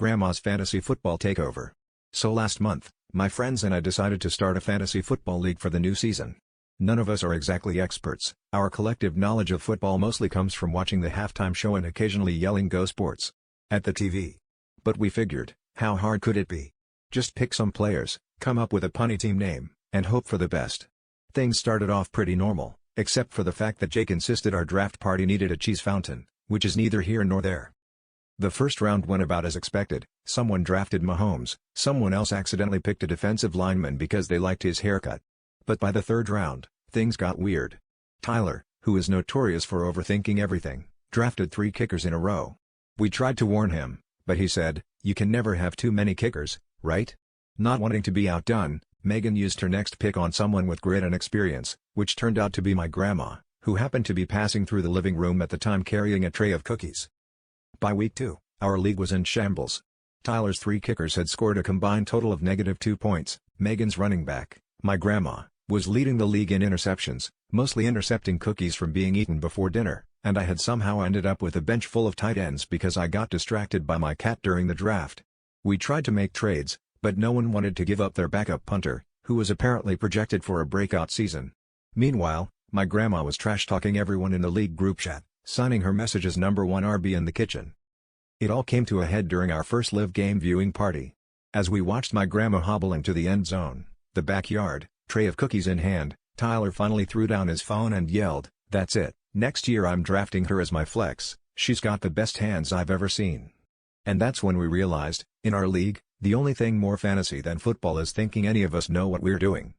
Grandma's Fantasy Football Takeover. So last month, my friends and I decided to start a fantasy football league for the new season. None of us are exactly experts, our collective knowledge of football mostly comes from watching the halftime show and occasionally yelling "Go Sports" at the TV. But we figured, how hard could it be? Just pick some players, come up with a punny team name, and hope for the best. Things started off pretty normal, except for the fact that Jake insisted our draft party needed a cheese fountain, which is neither here nor there. The first round went about as expected. Someone drafted Mahomes, someone else accidentally picked a defensive lineman because they liked his haircut. But by the third round, things got weird. Tyler, who is notorious for overthinking everything, drafted 3 kickers in a row. We tried to warn him, but he said, "You can never have too many kickers, right?" Not wanting to be outdone, Megan used her next pick on someone with grit and experience, which turned out to be my grandma, who happened to be passing through the living room at the time carrying a tray of cookies. By week 2, our league was in shambles. Tyler's 3 kickers had scored a combined total of -2 points, Megan's running back, my grandma, was leading the league in interceptions, mostly intercepting cookies from being eaten before dinner, and I had somehow ended up with a bench full of tight ends because I got distracted by my cat during the draft. We tried to make trades, but no one wanted to give up their backup punter, who was apparently projected for a breakout season. Meanwhile, my grandma was trash-talking everyone in the league group chat, signing her message as #1 RB in the kitchen. It all came to a head during our first live game viewing party. As we watched my grandma hobble into the end zone, the backyard, tray of cookies in hand, Tyler finally threw down his phone and yelled, "That's it, next year I'm drafting her as my flex, she's got the best hands I've ever seen." And that's when we realized, in our league, the only thing more fantasy than football is thinking any of us know what we're doing.